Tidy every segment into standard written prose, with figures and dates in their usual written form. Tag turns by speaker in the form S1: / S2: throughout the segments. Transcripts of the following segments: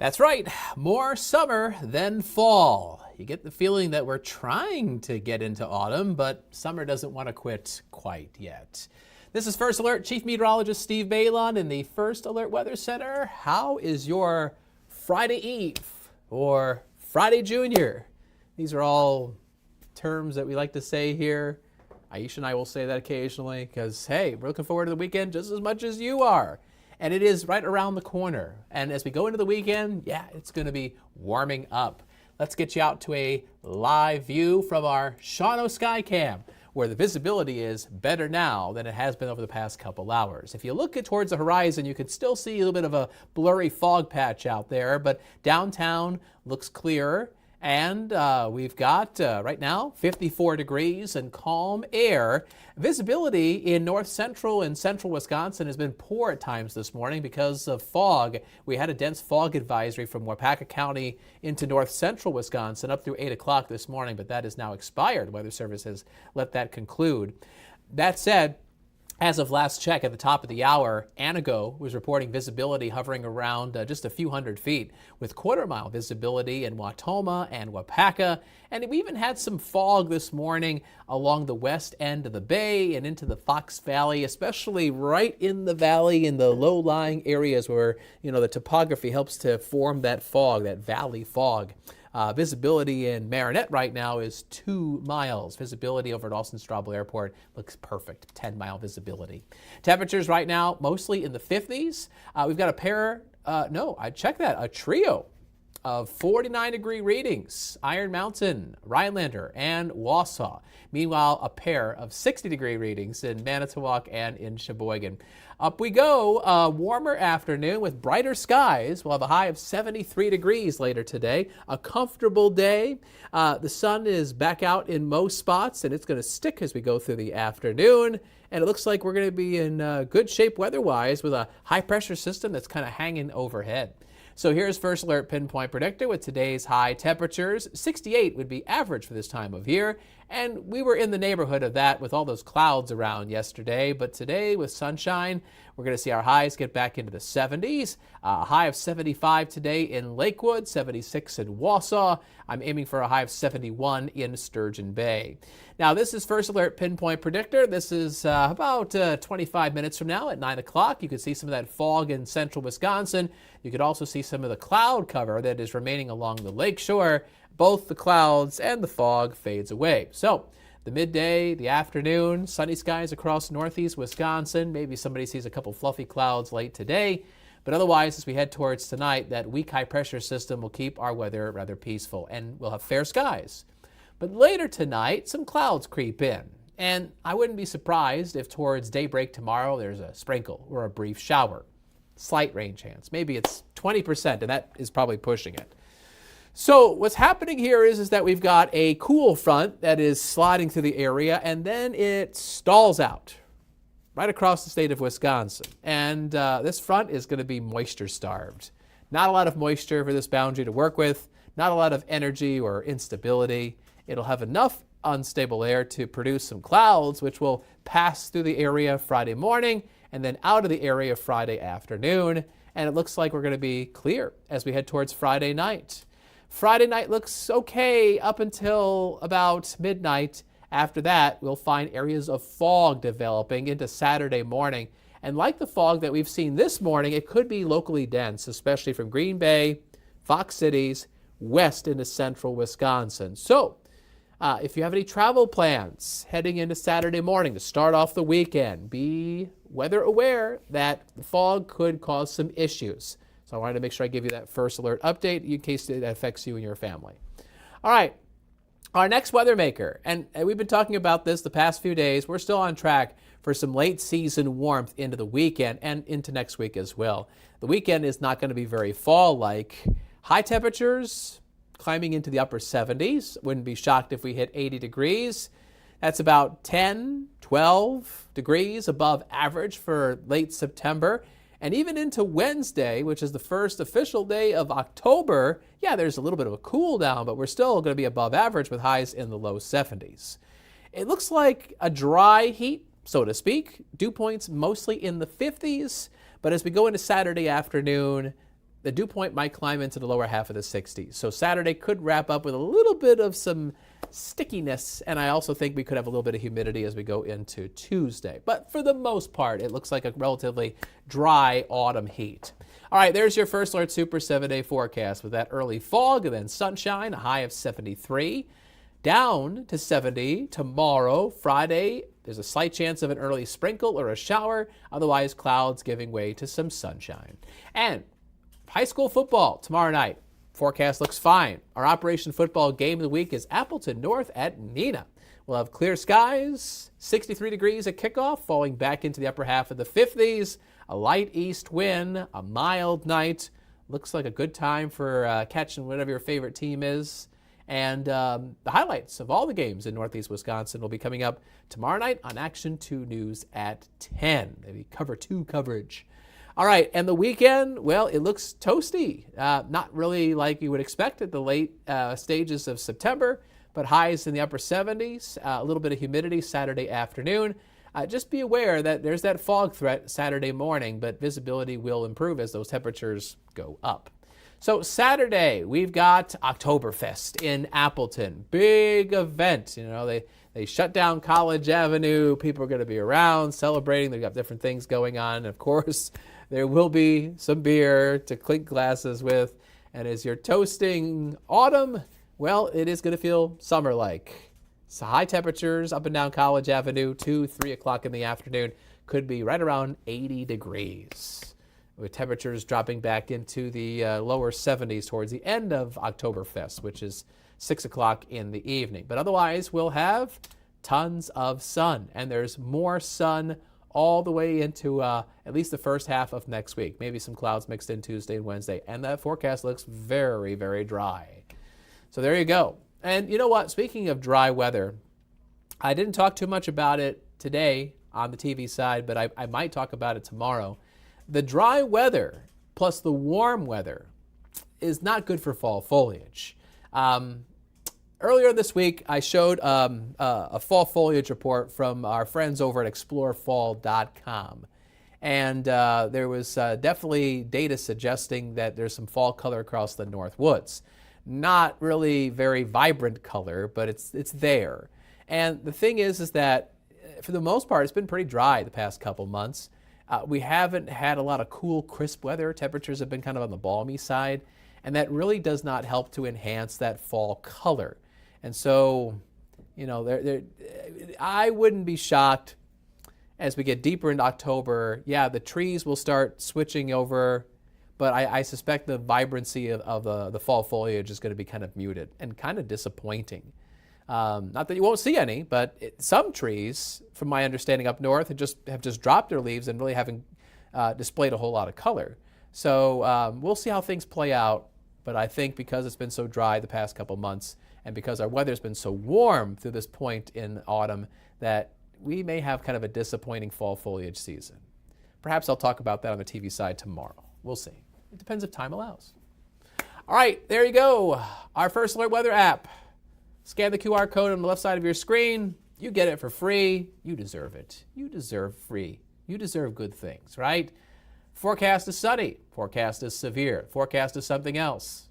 S1: That's right, more summer than fall. You get the feeling that we're trying to get into autumn, but summer doesn't want to quit quite yet. This is First Alert Chief Meteorologist Steve Beylon in the First Alert Weather Center. How is your Friday Eve or Friday Junior? These are all terms that we like to say here. Aisha and I will say that occasionally because, hey, we're looking forward to the weekend just as much as you are. And it is right around the corner. And as we go into the weekend, yeah, it's going to be warming up. Let's get you out to a live view from our Shawano Skycam, where the visibility is better now than it has been over the past couple hours. If you look towards the horizon, you can still see a little bit of a blurry fog patch out there, but downtown looks clearer. And we've got, right now, 54 degrees and calm air. Visibility in north central and central Wisconsin has been poor at times this morning because of fog. We had a dense fog advisory from Wapaka County into north central Wisconsin up through 8 o'clock this morning, but that is now expired. Weather Service has let that conclude. That said, as of last check at the top of the hour, Anago was reporting visibility hovering around just a few hundred feet with quarter-mile visibility in Wautoma and Wapaka. And we even had some fog this morning along the west end of the bay and into the Fox Valley, especially right in the valley in the low-lying areas where, the topography helps to form that fog, that valley fog. Visibility in Marinette right now is 2 miles. Visibility over at Austin-Straubel Airport looks perfect, 10-mile visibility. Temperatures right now mostly in the 50s. We've got a trio of 49-degree readings, Iron Mountain, Rhinelander, and Wausau. Meanwhile, a pair of 60-degree readings in Manitowoc and in Sheboygan. Up we go, a warmer afternoon with brighter skies. We'll have a high of 73 degrees later today. A comfortable day. The sun is back out in most spots, and it's going to stick as we go through the afternoon. And it looks like we're going to be in good shape weather-wise with a high-pressure system that's kind of hanging overhead. So here's First Alert Pinpoint Predictor with today's high temperatures. 68 would be average for this time of year, and we were in the neighborhood of that with all those clouds around yesterday. But today with sunshine, we're going to see our highs get back into the 70s. A high of 75 today in Lakewood, 76 in Wausau. I'm aiming for a high of 71 in Sturgeon Bay. Now, this is First Alert Pinpoint Predictor. This is about 25 minutes from now at 9 o'clock. You can see some of that fog in central Wisconsin. You could also see some of the cloud cover that is remaining along the lakeshore. Both the clouds and the fog fades away. So the midday, the afternoon, sunny skies across northeast Wisconsin. Maybe somebody sees a couple fluffy clouds late today. But otherwise, as we head towards tonight, that weak high-pressure system will keep our weather rather peaceful, and we'll have fair skies. But later tonight, some clouds creep in. And I wouldn't be surprised if towards daybreak tomorrow there's a sprinkle or a brief shower. Slight rain chance. Maybe it's 20%, and that is probably pushing it. So what's happening here is that we've got a cool front that is sliding through the area, and then it stalls out right across the state of Wisconsin. And this front is going to be moisture-starved. Not a lot of moisture for this boundary to work with, not a lot of energy or instability. It'll have enough unstable air to produce some clouds, which will pass through the area Friday morning and then out of the area Friday afternoon. And it looks like we're going to be clear as we head towards Friday night. Friday night looks okay up until about midnight. After that, we'll find areas of fog developing into Saturday morning. And like the fog that we've seen this morning, it could be locally dense, especially from Green Bay, Fox Cities, west into central Wisconsin. So if you have any travel plans heading into Saturday morning to start off the weekend, be weather aware that the fog could cause some issues. So I wanted to make sure I give you that first alert update in case it affects you and your family. All right, our next weather maker, and we've been talking about this the past few days. We're still on track for some late season warmth into the weekend and into next week as well. The weekend is not going to be very fall-like. High temperatures climbing into the upper 70s. Wouldn't be shocked if we hit 80 degrees. That's about 10, 12 degrees above average for late September. And even into Wednesday, which is the first official day of October, yeah, there's a little bit of a cool down, but we're still going to be above average with highs in the low 70s. It looks like a dry heat, so to speak. Dew points mostly in the 50s, but as we go into Saturday afternoon, the dew point might climb into the lower half of the 60s. So Saturday could wrap up with a little bit of some stickiness, and I also think we could have a little bit of humidity as we go into Tuesday. But for the most part, it looks like a relatively dry autumn heat. All right, there's your First Alert Super 7-day forecast with that early fog and then sunshine, a high of 73. Down to 70 tomorrow, Friday. There's a slight chance of an early sprinkle or a shower. Otherwise, clouds giving way to some sunshine. And high school football tomorrow night. Forecast looks fine. Our Operation Football game of the week is Appleton North at Neenah. We'll have clear skies, 63 degrees at kickoff, falling back into the upper half of the 50s. A light east wind, a mild night. Looks like a good time for catching whatever your favorite team is. And the highlights of all the games in Northeast Wisconsin will be coming up tomorrow night on Action 2 News at 10. Maybe cover 2 coverage. All right, and the weekend, well, it looks toasty. Not really like you would expect at the late stages of September, but highs in the upper 70s, a little bit of humidity Saturday afternoon. Just be aware that there's that fog threat Saturday morning, but visibility will improve as those temperatures go up. So Saturday, we've got Oktoberfest in Appleton. Big event. You know, they shut down College Avenue. People are going to be around celebrating. They've got different things going on. And of course, there will be some beer to clink glasses with. And as you're toasting autumn, well, it is going to feel summer-like. So high temperatures up and down College Avenue, 2, 3 o'clock in the afternoon, could be right around 80 degrees. With temperatures dropping back into the lower 70s towards the end of Oktoberfest, which is 6 o'clock in the evening. But otherwise, we'll have tons of sun, and there's more sun all the way into at least the first half of next week. Maybe some clouds mixed in Tuesday and Wednesday, and that forecast looks very, very dry. So there you go. And you know what? Speaking of dry weather, I didn't talk too much about it today on the TV side, but I might talk about it tomorrow. The dry weather plus the warm weather is not good for fall foliage. Earlier this week, I showed a fall foliage report from our friends over at explorefall.com. And there was definitely data suggesting that there's some fall color across the North Woods. Not really very vibrant color, but it's there. And the thing is that for the most part, it's been pretty dry the past couple months. We haven't had a lot of cool, crisp weather. Temperatures have been kind of on the balmy side, and that really does not help to enhance that fall color. And so, you know, I wouldn't be shocked as we get deeper into October. Yeah, the trees will start switching over, but I suspect the vibrancy of the fall foliage is going to be kind of muted and kind of disappointing. Not that you won't see any, but some trees, from my understanding up north, have just dropped their leaves and really haven't displayed a whole lot of color. So we'll see how things play out. But I think because it's been so dry the past couple months and because our weather's been so warm through this point in autumn that we may have kind of a disappointing fall foliage season. Perhaps I'll talk about that on the TV side tomorrow. We'll see. It depends if time allows. All right, there you go. Our First Alert Weather app. Scan the QR code on the left side of your screen. You get it for free. You deserve it. You deserve free. You deserve good things, right? Forecast is sunny. Forecast is severe. Forecast is something else.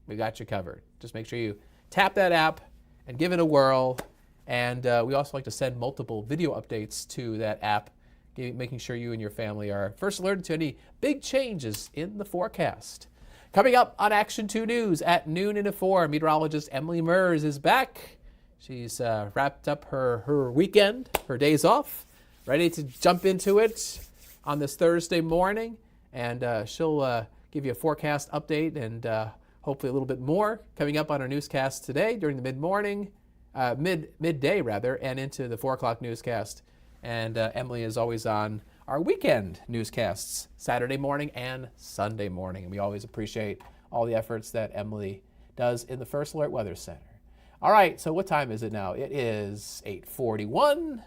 S1: We got you covered. Just make sure you tap that app and give it a whirl. And we also like to send multiple video updates to that app, making sure you and your family are first alerted to any big changes in the forecast. Coming up on Action 2 News at noon and at 4, meteorologist Emily Mers is back. She's wrapped up her weekend, her days off, ready to jump into it on this Thursday morning. And she'll give you a forecast update and hopefully a little bit more coming up on our newscast today during the midday and into the 4 o'clock newscast. And Emily is always on our weekend newscasts, Saturday morning and Sunday morning. And we always appreciate all the efforts that Emily does in the First Alert Weather Center. All right, so what time is it now? It is 8:41.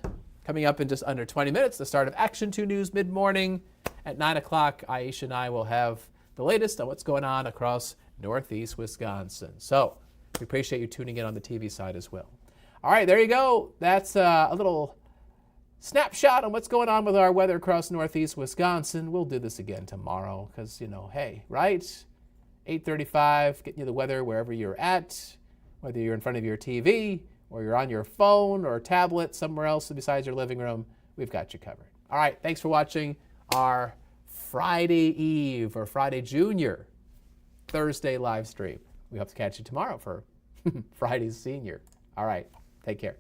S1: Coming up in just under 20 minutes, the start of Action 2 News mid-morning. At 9 o'clock, Aisha and I will have the latest on what's going on across Northeast Wisconsin. So we appreciate you tuning in on the TV side as well. All right, there you go. That's a little snapshot on what's going on with our weather across northeast Wisconsin. We'll do this again tomorrow because, hey, right? 8:35, getting you the weather wherever you're at, whether you're in front of your TV or you're on your phone or tablet somewhere else besides your living room, we've got you covered. All right, thanks for watching our Friday Eve or Friday Junior Thursday live stream. We hope to catch you tomorrow for Friday's Senior. All right, take care.